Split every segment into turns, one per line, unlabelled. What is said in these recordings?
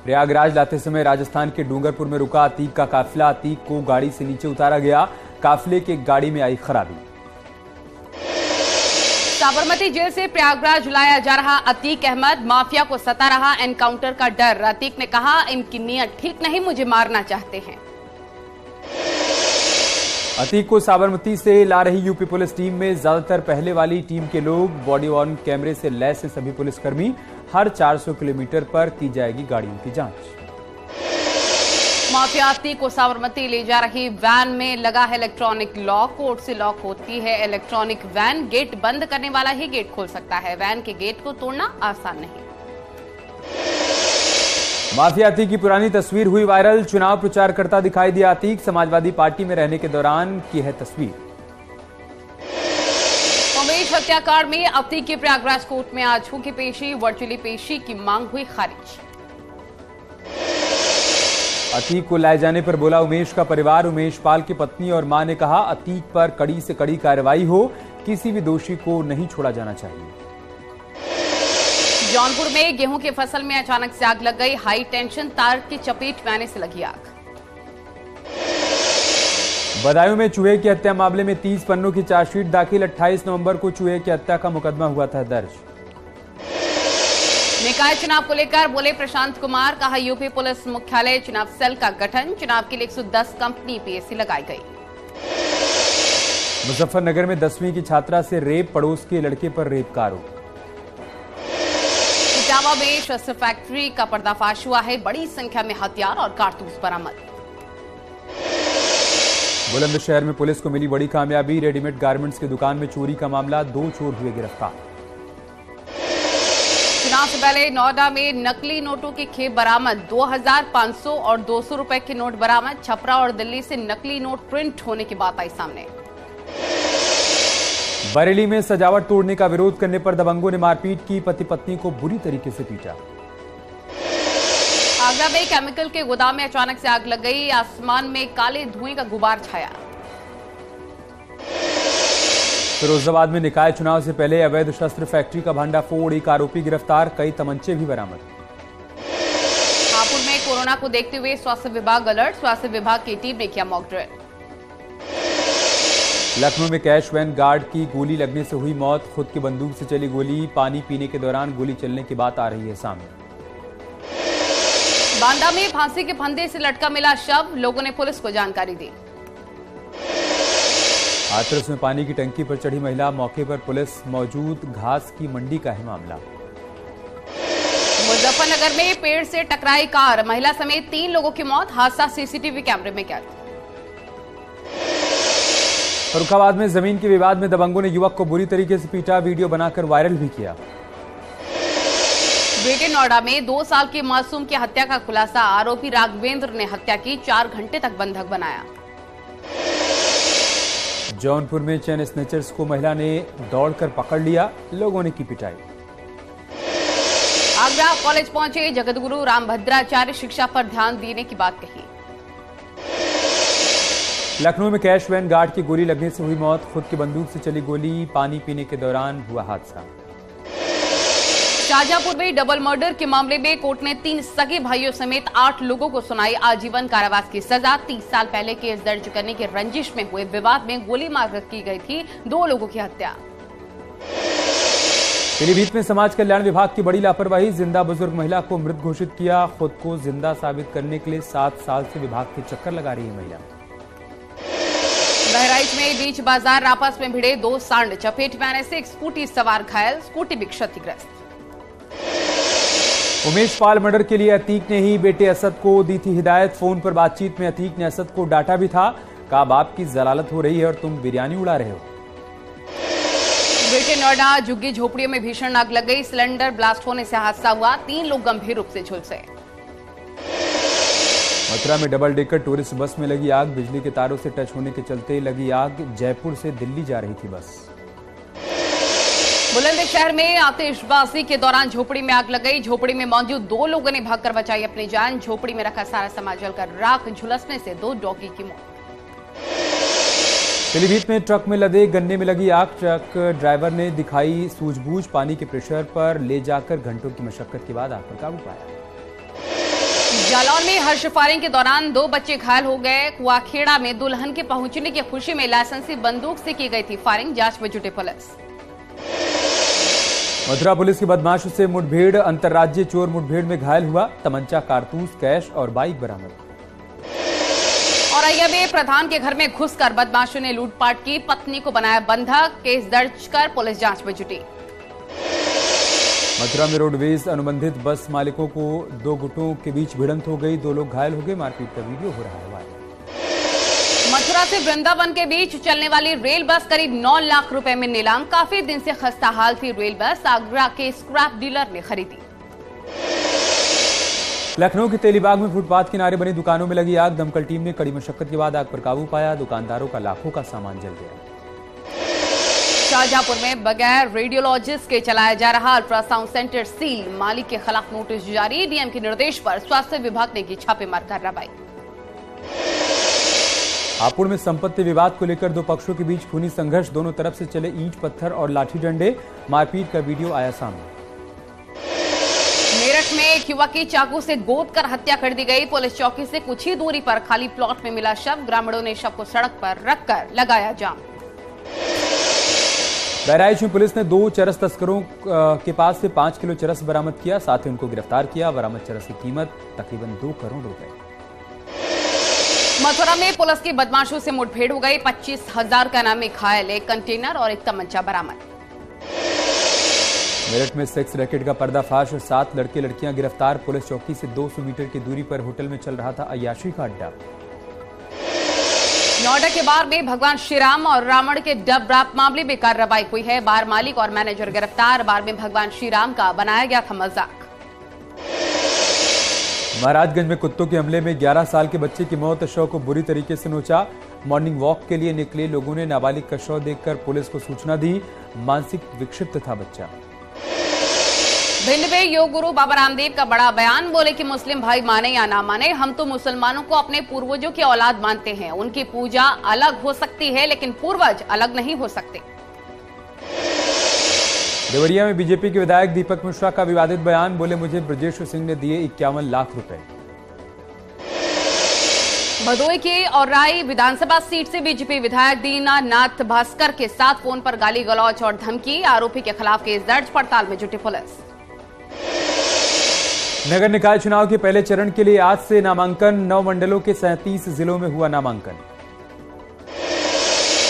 प्रयागराज लाते समय राजस्थान के डूंगरपुर में रुका अतीक का काफिला। अतीक को गाड़ी से नीचे उतारा गया। काफिले की गाड़ी में आई खराबी।
साबरमती जेल से प्रयागराज लाया जा रहा अतीक अहमद। माफिया को सता रहा एनकाउंटर का डर। अतीक ने कहा, इनकी नीयत ठीक नहीं, मुझे मारना चाहते हैं।
अतीक को साबरमती से ला रही यूपी पुलिस टीम में ज्यादातर पहले वाली टीम के लोग। बॉडी ऑन कैमरे से लैस हैं सभी पुलिसकर्मी। हर 400 किलोमीटर पर की जाएगी गाड़ियों की जांच।
माफिया अतीक को साबरमती ले जा रही वैन में लगा है इलेक्ट्रॉनिक लॉक। कोड से लॉक होती है इलेक्ट्रॉनिक वैन। गेट बंद करने वाला ही गेट खोल सकता है। वैन के गेट को तोड़ना आसान नहीं।
माफिया अतीक की पुरानी तस्वीर हुई वायरल। चुनाव प्रचार करता दिखाई दिया अतीक। समाजवादी पार्टी में रहने के दौरान की है तस्वीर।
उमेश हत्याकांड में अतीक की प्रयागराज कोर्ट में आज होगी पेशी। वर्चुअली पेशी की मांग हुई खारिज।
अतीक को लाए जाने पर बोला उमेश का परिवार। उमेश पाल की पत्नी और मां ने कहा, अतीक पर कड़ी से कड़ी कार्रवाई हो। किसी भी दोषी को नहीं छोड़ा जाना चाहिए।
जौनपुर में गेहूं की फसल में अचानक से आग लग गई। हाई टेंशन तार की चपेट में आने से लगी आग।
बदायूं में चूहे की हत्या मामले में 30 पन्नों की चार्जशीट दाखिल। 28 नवंबर को चूहे की हत्या का मुकदमा हुआ था दर्ज।
निकाय चुनाव को लेकर बोले प्रशांत कुमार। कहा, यूपी पुलिस मुख्यालय चुनाव सेल का गठन। चुनाव के लिए 110 कंपनी पीएससी लगाई गई।
मुजफ्फरनगर में 10वीं की छात्रा से रेप। पड़ोस के लड़के पर रेप का आरोप।
इटावा में शस्त्र फैक्ट्री का पर्दाफाश हुआ है। बड़ी संख्या में हथियार और कारतूस बरामद।
बुलंदशहर में पुलिस को मिली बड़ी कामयाबी। रेडीमेड गारमेंट्स की दुकान में चोरी का मामला। 2 चोर हुए गिरफ्तार।
चुनाव से पहले नोएडा में नकली नोटों की खेप बरामद। 2500 और 200 रुपए के नोट बरामद। छपरा और दिल्ली से नकली नोट प्रिंट होने की बात आई सामने।
बरेली में सजावट तोड़ने का विरोध करने पर दबंगों ने मारपीट की। पति पत्नी को बुरी तरीके से पीटा।
आगरा में केमिकल के गोदाम में अचानक से आग लग गई। आसमान में काले धुएं का गुबार छाया।
फिरोजाबाद में निकाय चुनाव से पहले अवैध शस्त्र फैक्ट्री का भंडाफोड़। एक आरोपी गिरफ्तार। कई तमंचे भी बरामद।
हापुड़ में कोरोना को देखते हुए स्वास्थ्य विभाग अलर्ट। स्वास्थ्य विभाग की टीम ने किया मॉक ड्रिल।
लखनऊ में कैश वैन गार्ड की गोली लगने से हुई मौत। खुद की बंदूक से चली गोली। पानी पीने के दौरान गोली चलने की बात आ रही है सामने।
बांदा में फांसी के फंदे से लटका मिला शव। लोगों ने पुलिस को जानकारी दी।
हाथरस में पानी की टंकी पर चढ़ी महिला। मौके पर पुलिस मौजूद। घास की मंडी का है मामला।
मुजफ्फरनगर में पेड़ से टकराई कार। महिला समेत 3 लोगों की मौत। हादसा सीसीटीवी कैमरे में कैद।
फर्रुखाबाद में जमीन के विवाद में दबंगों ने युवक को बुरी तरीके से पीटा। वीडियो बनाकर वायरल भी किया।
ग्रेटर नोएडा में 2 साल के मासूम की हत्या का खुलासा। आरोपी राघवेंद्र ने हत्या की। 4 घंटे तक बंधक बनाया।
जौनपुर में चेन स्नेचर्स को महिला ने दौड़कर पकड़ लिया। लोगों ने की पिटाई।
आगरा कॉलेज पहुंचे जगतगुरु रामभद्राचार्य। शिक्षा पर ध्यान देने की बात कही।
लखनऊ में कैश वैन गार्ड की गोली लगने से हुई मौत। खुद की बंदूक से चली गोली। पानी पीने के दौरान हुआ हादसा।
शाहजहांपुर में डबल मर्डर के मामले में कोर्ट ने 3 सगे भाइयों समेत 8 लोगों को सुनाई आजीवन कारावास की सजा। 30 साल पहले केस दर्ज करने की रंजिश में हुए विवाद में गोली मारकर की गई थी 2 लोगों की हत्या।
पीलीभीत में समाज कल्याण विभाग की बड़ी लापरवाही। जिंदा बुजुर्ग महिला को मृत घोषित किया। खुद को जिंदा साबित करने के लिए 7 साल से विभाग के चक्कर लगा रही है महिला।
बहराइच में बीच बाजार आपस में भिड़े 2 सांड। चपेट में आने से एक स्कूटी सवार घायल। स्कूटी भी क्षतिग्रस्त।
उमेश पाल मर्डर के लिए अतीक ने ही बेटे असद को दी थी हिदायत। फोन पर बातचीत में अतीक ने असद को डांटा भी था। कहा, बाप की जलालत हो रही है और तुम बिरयानी उड़ा रहे हो।
ग्रेटर नोएडा झुग्गी झोपड़ियों में भीषण आग लग गई। सिलेंडर ब्लास्ट होने से हादसा हुआ। 3 लोग गंभीर रूप से झुलसे।
मथुरा में डबल डेकर टूरिस्ट बस में लगी आग। बिजली के तारों से टच होने के चलते लगी आग। जयपुर से दिल्ली जा रही थी बस।
बुलंदशहर में आतिशबाजी के दौरान झोपड़ी में आग लग गई। झोपड़ी में मौजूद 2 लोगों ने भागकर बचाई अपनी जान। झोपड़ी में रखा सारा सामान जलकर राख। झुलसने से 2 डॉगी की मौत।
पीलीभीत में ट्रक में लदे गन्ने में लगी आग। ट्रक ड्राइवर ने दिखाई सूझबूझ। पानी के प्रेशर पर ले जाकर घंटों की मशक्कत के बाद आग पर काबू पाया।
जालौर में हर्ष फायरिंग के दौरान 2 बच्चे घायल हो गए। कुआखेड़ा में दुल्हन के पहुंचने की खुशी में लाइसेंसी बंदूक से की गई थी फायरिंग। जांच में जुटी पुलिस।
मथुरा पुलिस की बदमाशों से मुठभेड़, अंतर्राज्यीय चोर मुठभेड़ में घायल हुआ। तमंचा, कारतूस, कैश और बाइक बरामद।
औरैया में प्रधान के घर में घुसकर बदमाशों ने लूटपाट की, पत्नी को बनाया बंधक। केस दर्ज कर पुलिस जांच में जुटी।
मथुरा में रोडवेज अनुबंधित बस मालिकों को 2 गुटों के बीच भिड़ंत हो गई, 2 लोग घायल हो गए। मारपीट का वीडियो हो रहा है वायरल।
मथुरा से वृंदावन के बीच चलने वाली रेल बस करीब 9 लाख रुपए में नीलाम। काफी दिन से खस्ता हाल थी रेल बस, आगरा के स्क्रैप डीलर ने खरीदी।
लखनऊ के तेलीबाग में फुटपाथ किनारे बनी दुकानों में लगी आग। दमकल टीम ने कड़ी मशक्कत के बाद आग पर काबू पाया। दुकानदारों का लाखों का सामान जल गया।
शाहजहांपुर में बगैर रेडियोलॉजिस्ट के चलाया जा रहा अल्ट्रासाउंड सेंटर सील, मालिक के खिलाफ नोटिस जारी। डीएम के निर्देश पर स्वास्थ्य विभाग ने की छापेमार कार्रवाई।
हापुड़ में संपत्ति विवाद को लेकर 2 पक्षों के बीच खूनी संघर्ष, दोनों तरफ से चले ईंट पत्थर और लाठी डंडे। मारपीट का वीडियो आया सामने।
मेरठ में एक युवक की चाकू से गोद कर हत्या कर दी गई। पुलिस चौकी से कुछ ही दूरी पर खाली प्लॉट में मिला शव। ग्रामीणों ने शव को सड़क पर रखकर लगाया जाम।
बहराइच में पुलिस ने 2 चरस तस्करों के पास से 5 किलो चरस बरामद किया, साथ ही उनको गिरफ्तार किया। बरामद चरस की कीमत तकरीबन 2 करोड़ रुपए।
मथुरा में पुलिस की बदमाशों से मुठभेड़ हो गई। 25,000 का इनामी घायल, 1 कंटेनर और 1 तमंचा बरामद।
मेरठ में सेक्स रैकेट का पर्दाफाश, 7 लड़के लड़कियां गिरफ्तार। पुलिस चौकी से 200 मीटर की दूरी पर होटल में चल रहा था अय्याशी का अड्डा।
नोएडा के बार में भगवान श्रीराम और रावण के डब रैप मामले में कार्रवाई हुई है। बार मालिक और मैनेजर गिरफ्तार। बार में भगवान श्रीराम का बनाया गया था मजाक।
महाराजगंज में कुत्तों के हमले में 11 साल के बच्चे की मौत, शव को बुरी तरीके से नोचा। मॉर्निंग वॉक के लिए निकले लोगों ने नाबालिग का शव देखकर पुलिस को सूचना दी। मानसिक विक्षिप्त था बच्चा।
भिंड में योग गुरु बाबा रामदेव का बड़ा बयान। बोले कि मुस्लिम भाई माने या ना माने, हम तो मुसलमानों को अपने पूर्वजों की औलाद मानते हैं। उनकी पूजा अलग हो सकती है लेकिन पूर्वज अलग नहीं हो सकते।
देवरिया में बीजेपी के विधायक दीपक मिश्रा का विवादित बयान। बोले मुझे ब्रजेश सिंह ने दिए 51 लाख रुपए।
भदोई के औराई विधानसभा सीट से बीजेपी विधायक दीनानाथ भास्कर के साथ फोन पर गाली गलौज और धमकी। आरोपी के खिलाफ केस दर्ज, पड़ताल में जुटी पुलिस।
नगर निकाय चुनाव के पहले चरण के लिए आज से नामांकन। 9 मंडलों के 37 जिलों में हुआ नामांकन।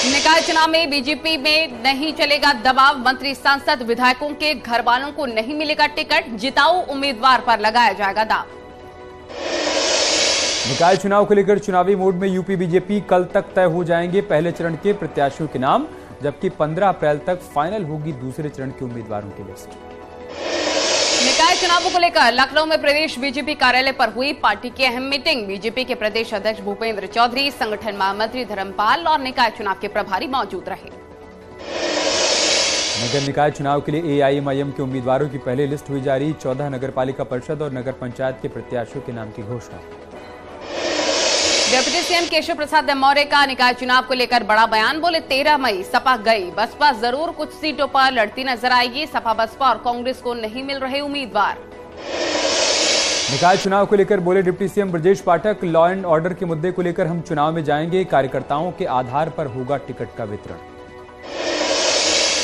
निकाय चुनाव में बीजेपी में नहीं चलेगा दबाव। मंत्री, सांसद, विधायकों के घर वालों को नहीं मिलेगा टिकट। जिताऊ उम्मीदवार पर लगाया जाएगा दाव।
निकाय चुनाव को लेकर चुनावी मोड में यूपी बीजेपी। कल तक तय हो जाएंगे पहले चरण के प्रत्याशियों के नाम, जबकि 15 अप्रैल तक फाइनल होगी दूसरे चरण के उम्मीदवारों की लिस्ट।
निकाय चुनावों को लेकर लखनऊ में प्रदेश बीजेपी कार्यालय पर हुई पार्टी की अहम मीटिंग। बीजेपी के प्रदेश अध्यक्ष भूपेंद्र चौधरी, संगठन महामंत्री धर्मपाल और निकाय चुनाव के प्रभारी मौजूद रहे।
नगर निकाय चुनाव के लिए एआईएमआईएम के उम्मीदवारों की पहली लिस्ट हुई जारी। 14 नगर पालिका परिषद और नगर पंचायत के प्रत्याशियों के नाम की घोषणा।
डिप्टी सीएम केशव प्रसाद मौर्य का निकाय चुनाव को लेकर बड़ा बयान। बोले 13 मई सपा गई, बसपा जरूर कुछ सीटों पर लड़ती नजर आएगी। सपा, बसपा और कांग्रेस को नहीं मिल रहे उम्मीदवार।
निकाय चुनाव को लेकर बोले deputy CM Brajesh Pathak, law and order के मुद्दे को लेकर हम चुनाव में जाएंगे। कार्यकर्ताओं के आधार पर होगा टिकट का वितरण।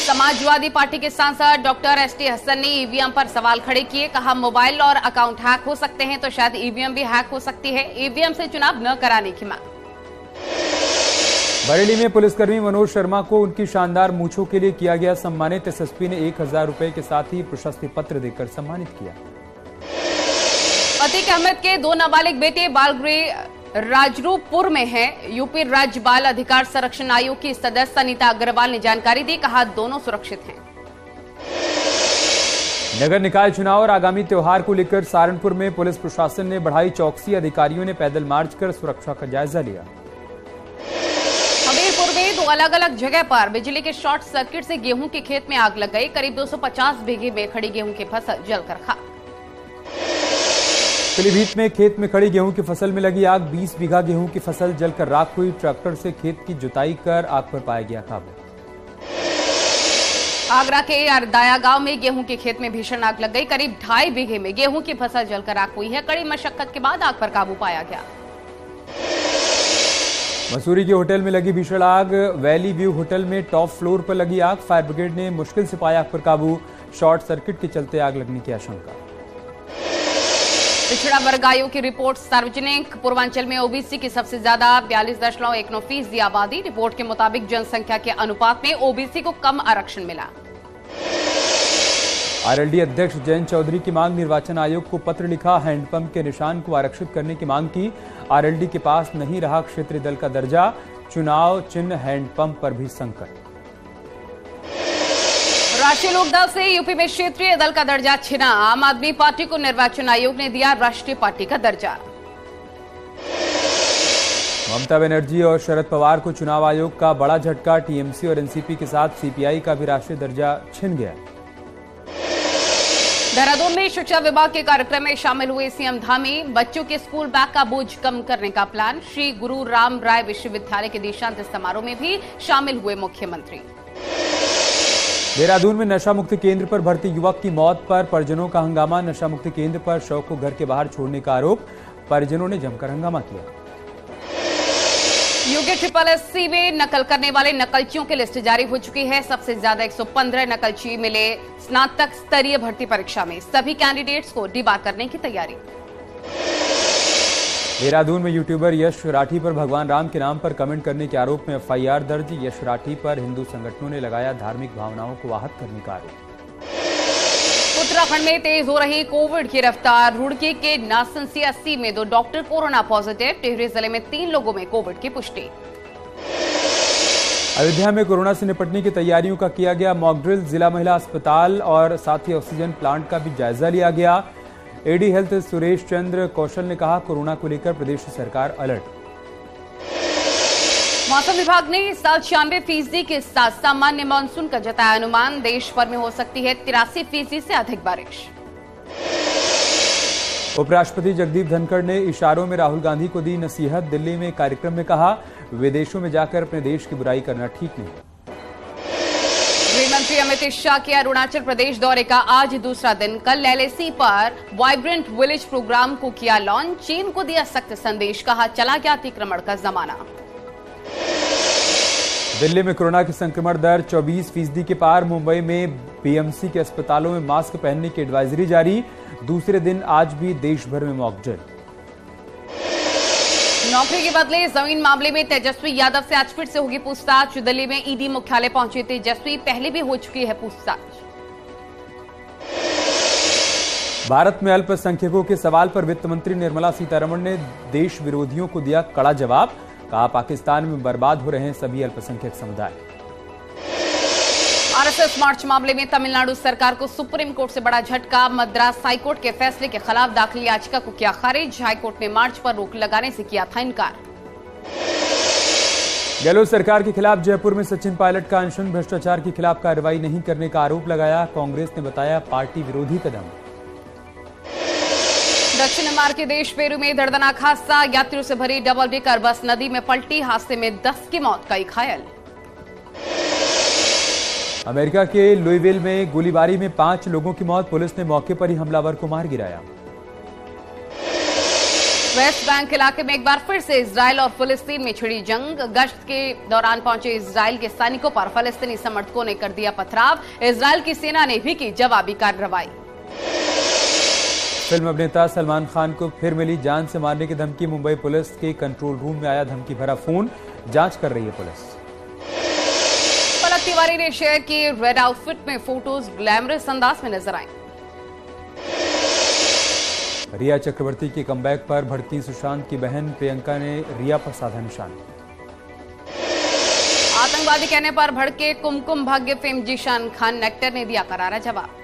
समाजवादी पार्टी के सांसद डॉक्टर एसटी हसन ने ईवीएम पर सवाल खड़े किए। कहा मोबाइल और अकाउंट हैक हो सकते हैं तो शायद ईवीएम भी हैक हो सकती है। ईवीएम से चुनाव न कराने की मांग।
बरेली में पुलिसकर्मी मनोज शर्मा को उनकी शानदार मूंछों के लिए किया गया सम्मानित। एसएसपी ने 1000 रुपए के साथ ही प्रशस्ति पत्र देकर सम्मानित किया।
अतीक अहमद के 2 नाबालिग बेटे बालगृह राजरूपपुर में है। यूपी राज्य बाल अधिकार संरक्षण आयोग की सदस्य अनीता अग्रवाल ने जानकारी दी। कहा दोनों सुरक्षित हैं।
नगर निकाय चुनाव और आगामी त्योहार को लेकर सहारनपुर में पुलिस प्रशासन ने बढ़ाई चौकसी। अधिकारियों ने पैदल मार्च कर सुरक्षा का जायजा लिया।
हमीरपुर में 2 अलग अलग जगह पर बिजली के शॉर्ट सर्किट से गेहूं के खेत में आग लग गई। करीब 250 बीघे में खड़ी गेहूं की फसल जलकर खाक।
पीलीभीत में खेत में खड़ी गेहूं की फसल में लगी आग। 20 बीघा गेहूं की फसल जलकर राख हुई। ट्रैक्टर से खेत की जुताई कर आग पर पाया गया काबू।
आगरा के अरदाया गांव में गेहूं के खेत में भीषण आग लग गई। करीब 2.5 बीघे में गेहूं की फसल जलकर आग हुई है। कड़ी मशक्कत के बाद आग पर काबू पाया गया।
मसूरी के होटल में लगी भीषण आग। वैली व्यू होटल में टॉप फ्लोर पर लगी आग। फायर ब्रिगेड ने मुश्किल से पाया आग पर काबू। शॉर्ट सर्किट के चलते आग लगने की आशंका।
पिछड़ा वर्ग आयोग की रिपोर्ट सार्वजनिक। पूर्वांचल में ओबीसी की सबसे ज्यादा 42.19% आबादी। रिपोर्ट के मुताबिक जनसंख्या के अनुपात में ओबीसी को कम आरक्षण मिला।
आरएलडी अध्यक्ष जयंत चौधरी की मांग। निर्वाचन आयोग को पत्र लिखा। हैंडपंप के निशान को आरक्षित करने की मांग की। आरएलडी के पास नहीं रहा क्षेत्रीय दल का दर्जा। चुनाव चिन्ह हैंडपंप पर भी संकट।
राष्ट्रीय लोकदल से यूपी में क्षेत्रीय दल का दर्जा छिना। आम आदमी पार्टी को निर्वाचन आयोग ने दिया राष्ट्रीय पार्टी का दर्जा।
ममता बनर्जी और शरद पवार को चुनाव आयोग का बड़ा झटका। टीएमसी और एनसीपी के साथ सीपीआई का भी राष्ट्रीय दर्जा छिन गया।
देहरादून में शिक्षा विभाग के कार्यक्रम में शामिल हुए सीएम धामी। बच्चों के स्कूल बैग का बोझ कम करने का प्लान। श्री गुरु राम राय विश्वविद्यालय के दीक्षांत समारोह में भी शामिल हुए मुख्यमंत्री।
देहरादून में नशा मुक्ति केंद्र पर भर्ती युवक की मौत पर परिजनों का हंगामा। नशा मुक्ति केंद्र पर शव को घर के बाहर छोड़ने का आरोप। परिजनों ने जमकर हंगामा किया।
यूके SSSC में नकल करने वाले नकलचियों की लिस्ट जारी हो चुकी है। सबसे ज्यादा 115 नकलची मिले स्नातक स्तरीय भर्ती परीक्षा में। सभी कैंडिडेट्स को डिबार करने की तैयारी।
देहरादून में यूट्यूबर यश राठी पर भगवान राम के नाम पर कमेंट करने के आरोप में एफआईआर दर्ज। यश राठी पर हिंदू संगठनों ने लगाया धार्मिक भावनाओं को आहत करने का आरोप।
उत्तराखंड में तेज हो रही कोविड की रफ्तार। रुड़की के नासन CSC में 2 डॉक्टर कोरोना पॉजिटिव। टिहरी जिले में 3 लोगों में कोविड की पुष्टि।
अयोध्या में कोरोना से निपटने की तैयारियों का किया गया मॉक ड्रिल। जिला महिला अस्पताल और साथ ही ऑक्सीजन प्लांट का भी जायजा लिया गया। एडी हेल्थ सुरेश चंद्र कौशल ने कहा, कोरोना को लेकर प्रदेश सरकार अलर्ट।
मौसम विभाग ने इस साल 96% के साथ सामान्य मानसून का जताया अनुमान। देश भर में हो सकती है 83% से अधिक बारिश।
उपराष्ट्रपति जगदीप धनखड़ ने इशारों में राहुल गांधी को दी नसीहत। दिल्ली में कार्यक्रम में कहा, विदेशों में जाकर अपने देश की बुराई करना ठीक नहीं।
गृहमंत्री अमित शाह के अरुणाचल प्रदेश दौरे का आज दूसरा दिन। कल LAC पर वाइब्रेंट विलेज प्रोग्राम को किया लॉन्च। चीन को दिया सख्त संदेश। कहा, चला गया अतिक्रमण का जमाना।
दिल्ली में कोरोना की संक्रमण दर 24% के पार। मुंबई में BMC के अस्पतालों में मास्क पहनने की एडवाइजरी जारी। दूसरे दिन आज भी देश भर में मॉक ड्रिल।
नौकरी के बदले जमीन मामले में तेजस्वी यादव से आज फिर से होगी पूछताछ। दिल्ली में ईडी मुख्यालय पहुंचे तेजस्वी। पहले भी हो चुकी है पूछताछ।
भारत में अल्पसंख्यकों के सवाल पर वित्त मंत्री निर्मला सीतारमण ने देश विरोधियों को दिया कड़ा जवाब। कहा, पाकिस्तान में बर्बाद हो रहे हैं सभी अल्पसंख्यक समुदाय।
RSS मार्च मामले में तमिलनाडु सरकार को सुप्रीम कोर्ट से बड़ा झटका। मद्रास हाईकोर्ट के फैसले के खिलाफ दाखिल याचिका को किया खारिज। हाईकोर्ट ने मार्च पर रोक लगाने से किया था इनकार।
गहलोत सरकार के खिलाफ जयपुर में सचिन पायलट का अनशन। भ्रष्टाचार के खिलाफ कार्रवाई नहीं करने का आरोप लगाया। कांग्रेस ने बताया पार्टी विरोधी कदम।
दक्षिण अमेरिकी देश पेरू में दर्दनाक हादसा। यात्रियों से भरी डबल डेकर बस नदी में पलटी। हादसे में 10 की मौत, कई घायल।
अमेरिका के लुईविल में गोलीबारी में 5 लोगों की मौत। पुलिस ने मौके पर ही हमलावर को मार गिराया।
वेस्ट बैंक इलाके में एक बार फिर से इजराइल और फिलिस्तीन में छिड़ी जंग। गश्त के दौरान पहुंचे इजराइल के सैनिकों पर फिलिस्तीनी समर्थकों ने कर दिया पथराव। इजराइल की सेना ने भी की जवाबी कार्रवाई।
फिल्म अभिनेता सलमान खान को फिर मिली जान से मारने की धमकी। मुंबई पुलिस के कंट्रोल रूम में आया धमकी भरा फोन। जांच कर रही है पुलिस।
पलक तिवारी ने शेयर की रेड आउटफिट में फोटोज। ग्लैमरस अंदाज में नजर आई।
रिया चक्रवर्ती के कमबैक पर भड़की सुशांत की बहन प्रियंका ने रिया पर साधा निशान।
आतंकवादी कहने पर भड़के कुमकुम भाग्य फेम जीशान खान नेक्टर ने दिया करारा जवाब।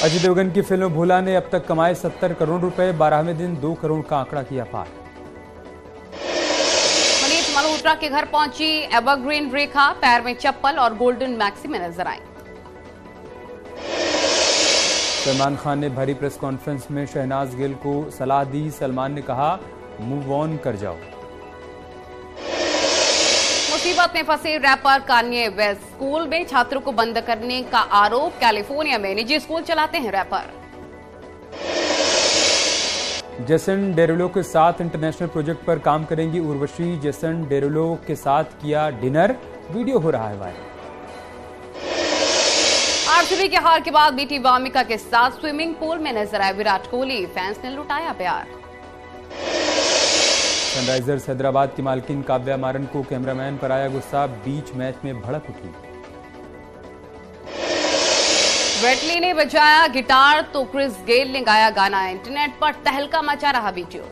अजय देवगन की फिल्म भोला ने अब तक कमाए 70 करोड़ रुपए। 12वें दिन 2 करोड़ का आंकड़ा किया पार।
मनीष मल्होत्रा के घर पहुंची एवरग्रीन रेखा। पैर में चप्पल और गोल्डन मैक्सी में नजर आई।
सलमान खान ने भरी प्रेस कॉन्फ्रेंस में शहनाज गिल को सलाह दी। सलमान ने कहा, मूव ऑन कर जाओ।
मुसीबत में फंसे रैपर कान्ये वेस्ट। स्कूल में छात्रों को बंद करने का आरोप। कैलिफोर्निया में निजी स्कूल चलाते हैं रैपर।
जेसन डेरुलो के साथ इंटरनेशनल प्रोजेक्ट पर काम करेंगी उर्वशी। जेसन डेरुलो के साथ किया डिनर, वीडियो हो रहा है वायरल।
आरसीबी के हार के बाद बेटी वामिका के साथ स्विमिंग पूल में नजर आए विराट कोहली। फैंस ने लुटाया प्यार।
सनराइजर्स हैदराबाद की मालकिन काव्या मारन को कैमरामैन पर आया गुस्सा। बीच मैच में भड़क उठी।
वेटली ने बजाया गिटार तो क्रिस गेल ने गाया गाना। इंटरनेट पर तहलका मचा रहा वीडियो।